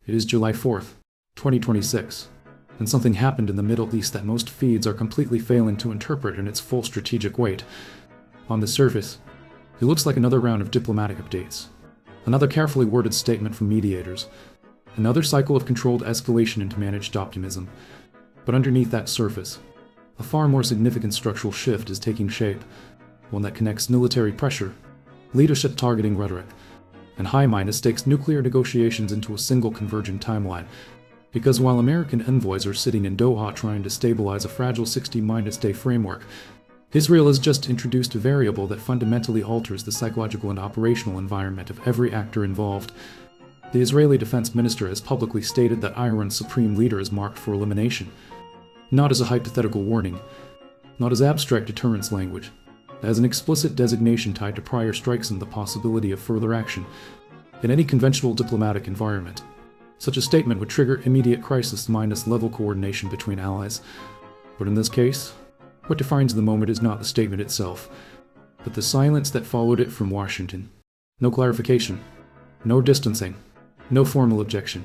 It is July 4th, 2026, and something happened in the Middle East that most feeds are completely failing to interpret in its full strategic weight. On the surface, it looks like another round of diplomatic updates, another carefully worded statement from mediators, another cycle of controlled escalation into managed optimism. But underneath that surface, a far more significant structural shift is taking shape, one that connects military pressure, leadership targeting rhetoric, and high-stakes nuclear negotiations into a single convergent timeline. Because while American envoys are sitting in Doha trying to stabilize a fragile 60-day framework, Israel has just introduced a variable that fundamentally alters the psychological and operational environment of every actor involved. The Israeli defense minister has publicly stated that Iran's supreme leader is marked for elimination, not as a hypothetical warning, not as abstract deterrence language, as an explicit designation tied to prior strikes and the possibility of further action. In any conventional diplomatic environment, such a statement would trigger immediate crisis-level coordination between allies. But in this case, what defines the moment is not the statement itself, but the silence that followed it from Washington. No clarification, no distancing, no formal objection,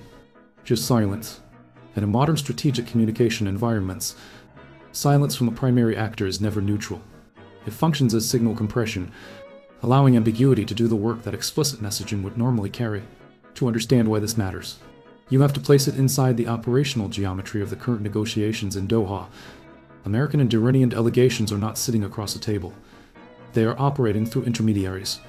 just silence. And in modern strategic communication environments, silence from a primary actor is never neutral. It functions as signal compression, allowing ambiguity to do the work that explicit messaging would normally carry. To understand why this matters, you have to place it inside the operational geometry of the current negotiations in Doha. American and Iranian delegations are not sitting across a table. They are operating through intermediaries,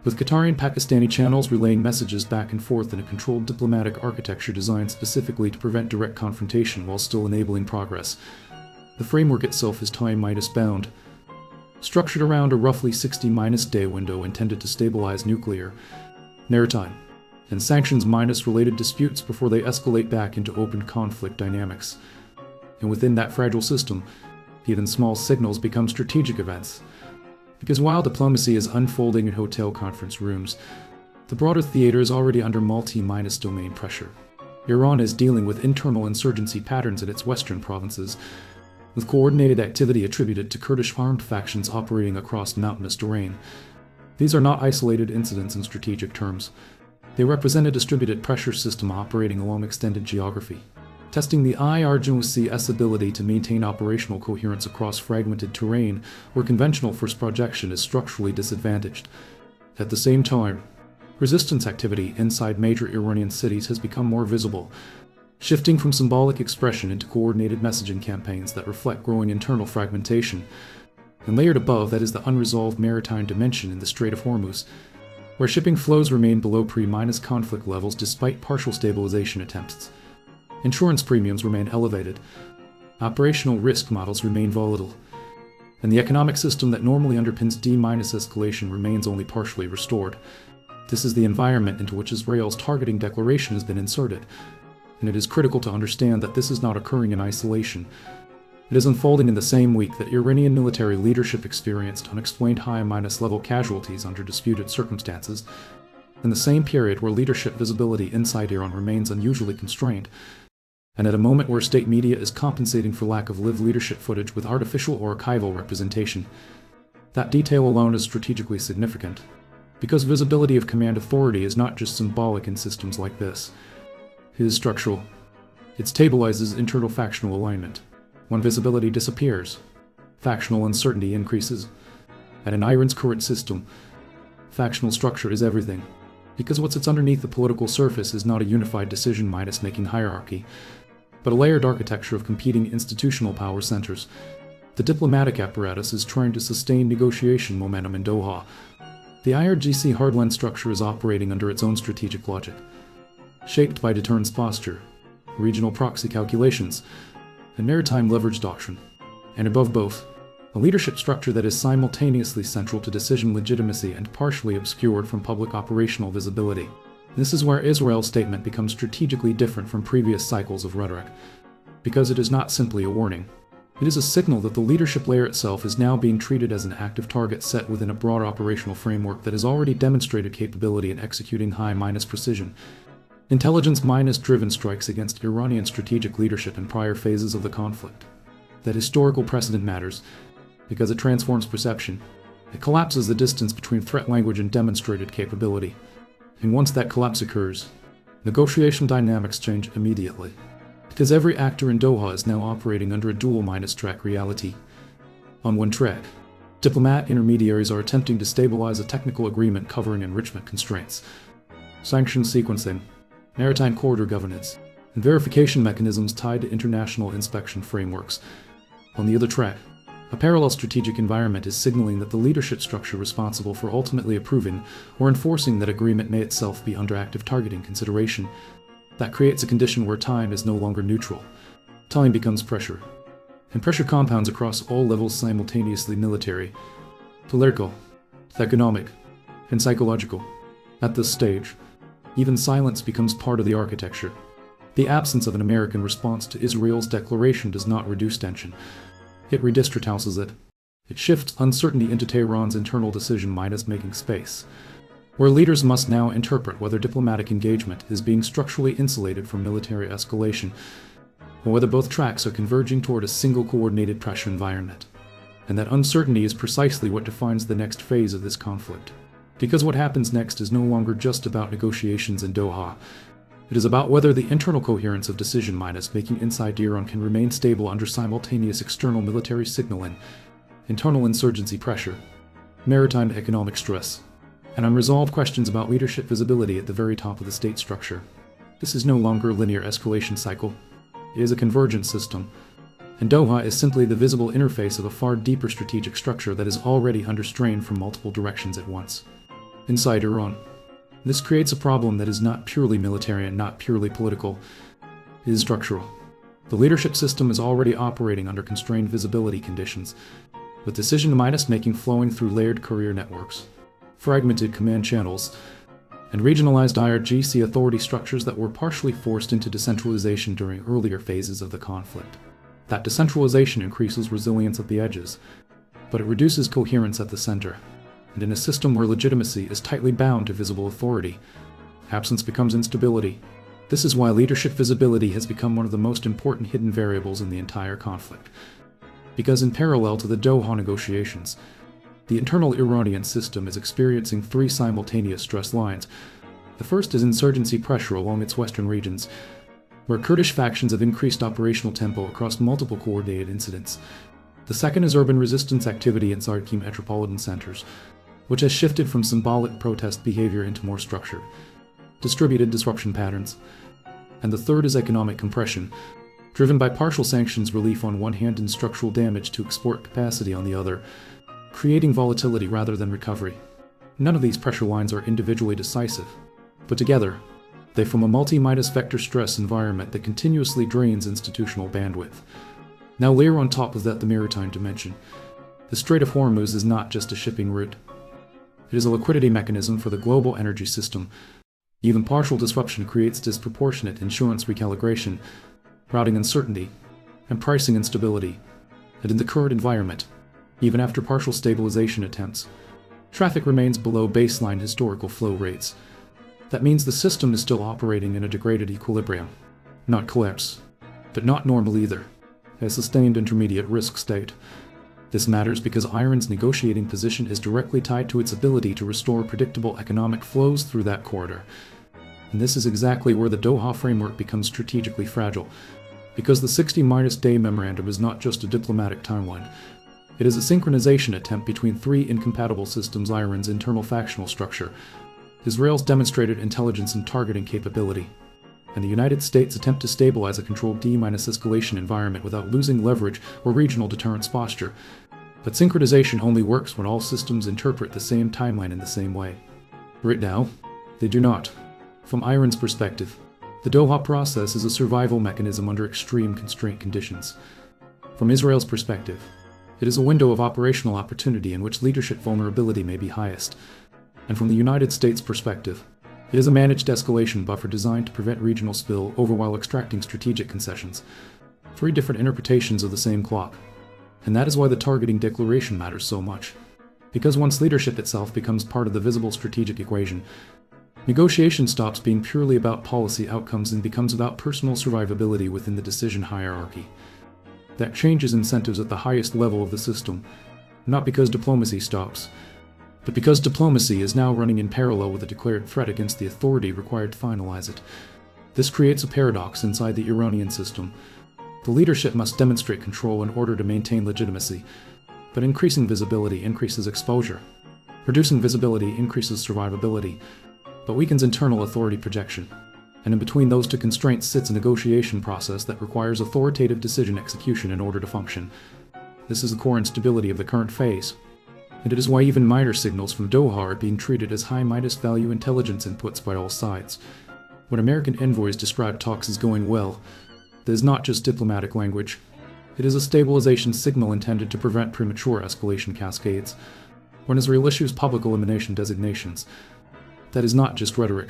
with Qatari and Pakistani channels relaying messages back and forth in a controlled diplomatic architecture designed specifically to prevent direct confrontation while still enabling progress. The framework itself is time-bound, structured around a roughly 60-day window intended to stabilize nuclear, maritime, and sanctions-related disputes before they escalate back into open conflict dynamics. And within that fragile system, even small signals become strategic events. Because while diplomacy is unfolding in hotel conference rooms, the broader theater is already under multi-domain pressure. Iran is dealing with internal insurgency patterns in its western provinces, with coordinated activity attributed to Kurdish armed factions operating across mountainous terrain. These are not isolated incidents in strategic terms. They represent a distributed pressure system operating along extended geography, testing the IRGC's ability to maintain operational coherence across fragmented terrain where conventional force projection is structurally disadvantaged. At the same time, resistance activity inside major Iranian cities has become more visible, shifting from symbolic expression into coordinated messaging campaigns that reflect growing internal fragmentation. And layered above that is the unresolved maritime dimension in the Strait of Hormuz, where shipping flows remain below pre-conflict levels despite partial stabilization attempts. Insurance premiums remain elevated, operational risk models remain volatile, and the economic system that normally underpins de-escalation remains only partially restored. This is the environment into which Israel's targeting declaration has been inserted, and it is critical to understand that this is not occurring in isolation. It is unfolding in the same week that Iranian military leadership experienced unexplained high-level casualties under disputed circumstances, in the same period where leadership visibility inside Iran remains unusually constrained, and at a moment where state media is compensating for lack of live leadership footage with artificial or archival representation. That detail alone is strategically significant, because visibility of command authority is not just symbolic in systems like this. It is structural. It stabilizes internal factional alignment. When visibility disappears, factional uncertainty increases. And in Iran's current system, factional structure is everything, because what sits underneath the political surface is not a unified decision-making hierarchy, but a layered architecture of competing institutional power centers. The diplomatic apparatus is trying to sustain negotiation momentum in Doha. The IRGC hardline structure is operating under its own strategic logic, shaped by deterrence posture, regional proxy calculations, and maritime leverage doctrine. And above both, a leadership structure that is simultaneously central to decision legitimacy and partially obscured from public operational visibility. This is where Israel's statement becomes strategically different from previous cycles of rhetoric, because it is not simply a warning. It is a signal that the leadership layer itself is now being treated as an active target set within a broader operational framework that has already demonstrated capability in executing high-precision, intelligence-driven strikes against Iranian strategic leadership in prior phases of the conflict. That historical precedent matters, because it transforms perception. It collapses the distance between threat language and demonstrated capability. And once that collapse occurs, negotiation dynamics change immediately, because every actor in Doha is now operating under a dual minus-track reality. On one track, diplomat intermediaries are attempting to stabilize a technical agreement covering enrichment constraints, sanction sequencing, maritime corridor governance, and verification mechanisms tied to international inspection frameworks. On the other track, a parallel strategic environment is signaling that the leadership structure responsible for ultimately approving or enforcing that agreement may itself be under active targeting consideration. That creates a condition where time is no longer neutral. Time becomes pressure, and pressure compounds across all levels simultaneously: military, political, economic, and psychological. At this stage, even silence becomes part of the architecture. The absence of an American response to Israel's declaration does not reduce tension. It redistributes it. It shifts uncertainty into Tehran's internal decision-making space, where leaders must now interpret whether diplomatic engagement is being structurally insulated from military escalation, or whether both tracks are converging toward a single coordinated pressure environment. And that uncertainty is precisely what defines the next phase of this conflict. Because what happens next is no longer just about negotiations in Doha. It is about whether the internal coherence of decision-making inside Iran can remain stable under simultaneous external military signaling, internal insurgency pressure, maritime economic stress, and unresolved questions about leadership visibility at the very top of the state structure. This is no longer a linear escalation cycle. It is a convergent system, and Doha is simply the visible interface of a far deeper strategic structure that is already under strain from multiple directions at once. Inside Iran, this creates a problem that is not purely military and not purely political. It is structural. The leadership system is already operating under constrained visibility conditions, with decision-making flowing through layered courier networks, fragmented command channels, and regionalized IRGC authority structures that were partially forced into decentralization during earlier phases of the conflict. That decentralization increases resilience at the edges, but it reduces coherence at the center. And in a system where legitimacy is tightly bound to visible authority, absence becomes instability. This is why leadership visibility has become one of the most important hidden variables in the entire conflict. Because in parallel to the Doha negotiations, the internal Iranian system is experiencing three simultaneous stress lines. The first is insurgency pressure along its western regions, where Kurdish factions have increased operational tempo across multiple coordinated incidents. The second is urban resistance activity in Sarki metropolitan centers, which has shifted from symbolic protest behavior into more structured, distributed disruption patterns. And the third is economic compression, driven by partial sanctions relief on one hand and structural damage to export capacity on the other, creating volatility rather than recovery. None of these pressure lines are individually decisive, but together, they form a multi-vector stress environment that continuously drains institutional bandwidth. Now layer on top of that the maritime dimension. The Strait of Hormuz is not just a shipping route. It is a liquidity mechanism for the global energy system. Even partial disruption creates disproportionate insurance recalibration, routing uncertainty, and pricing instability. And in the current environment, even after partial stabilization attempts, traffic remains below baseline historical flow rates. That means the system is still operating in a degraded equilibrium. Not collapse, but not normal either. A sustained intermediate risk state. This matters because Iran's negotiating position is directly tied to its ability to restore predictable economic flows through that corridor. And this is exactly where the Doha framework becomes strategically fragile, because the 60-day memorandum is not just a diplomatic timeline. It is a synchronization attempt between three incompatible systems: Iran's internal factional structure, Israel's demonstrated intelligence and targeting capability, and the United States' attempt to stabilize a controlled de-escalation environment without losing leverage or regional deterrence posture. But synchronization only works when all systems interpret the same timeline in the same way. Right now, they do not. From Iran's perspective, the Doha process is a survival mechanism under extreme constraint conditions. From Israel's perspective, it is a window of operational opportunity in which leadership vulnerability may be highest. And from the United States' perspective, it is a managed escalation buffer designed to prevent regional spill over while extracting strategic concessions. Three different interpretations of the same clock. And that is why the targeting declaration matters so much. Because once leadership itself becomes part of the visible strategic equation, negotiation stops being purely about policy outcomes and becomes about personal survivability within the decision hierarchy. That changes incentives at the highest level of the system, not because diplomacy stops, but because diplomacy is now running in parallel with a declared threat against the authority required to finalize it. This creates a paradox inside the Iranian system. The leadership must demonstrate control in order to maintain legitimacy, but increasing visibility increases exposure. Reducing visibility increases survivability, but weakens internal authority projection. And in between those two constraints sits a negotiation process that requires authoritative decision execution in order to function. This is the core instability of the current phase. And it is why even minor signals from Doha are being treated as high-value intelligence inputs by all sides. When American envoys describe talks as going well, it is not just diplomatic language. It is a stabilization signal intended to prevent premature escalation cascades. When Israel issues public elimination designations, that is not just rhetoric.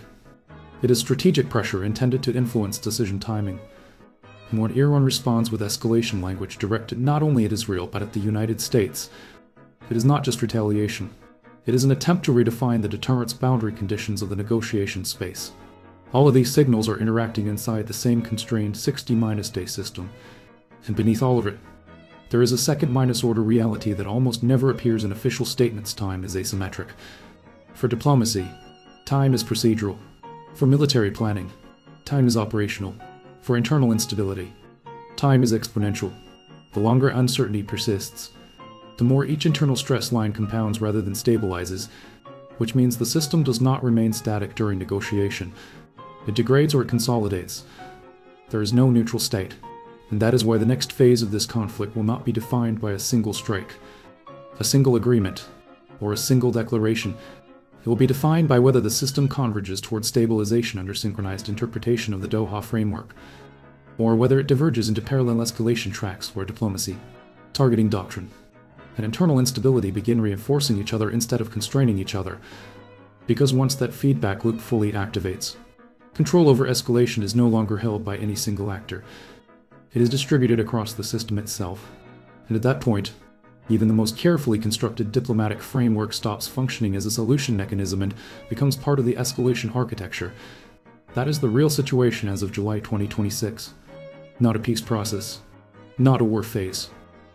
It is strategic pressure intended to influence decision timing. And when Iran responds with escalation language directed not only at Israel but at the United States, it is not just retaliation. It is an attempt to redefine the deterrence boundary conditions of the negotiation space. All of these signals are interacting inside the same constrained 60-day system. And beneath all of it, there is a second-order reality that almost never appears in official statements. Time is asymmetric. For diplomacy, time is procedural. For military planning, time is operational. For internal instability, time is exponential. The longer uncertainty persists, the more each internal stress line compounds rather than stabilizes, which means the system does not remain static during negotiation. It degrades or it consolidates. There is no neutral state, and that is why the next phase of this conflict will not be defined by a single strike, a single agreement, or a single declaration. It will be defined by whether the system converges towards stabilization under synchronized interpretation of the Doha framework, or whether it diverges into parallel escalation tracks where diplomacy, targeting doctrine, and internal instability begin reinforcing each other instead of constraining each other. Because once that feedback loop fully activates, control over escalation is no longer held by any single actor. It is distributed across the system itself, and at that point, even the most carefully constructed diplomatic framework stops functioning as a solution mechanism and becomes part of the escalation architecture. That is the real situation as of July 2026. Not a peace process, not a war phase,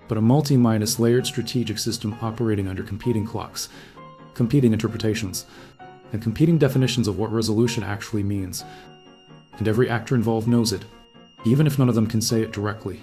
but a multi-layered strategic system operating under competing clocks, competing interpretations, and competing definitions of what resolution actually means. And every actor involved knows it, even if none of them can say it directly.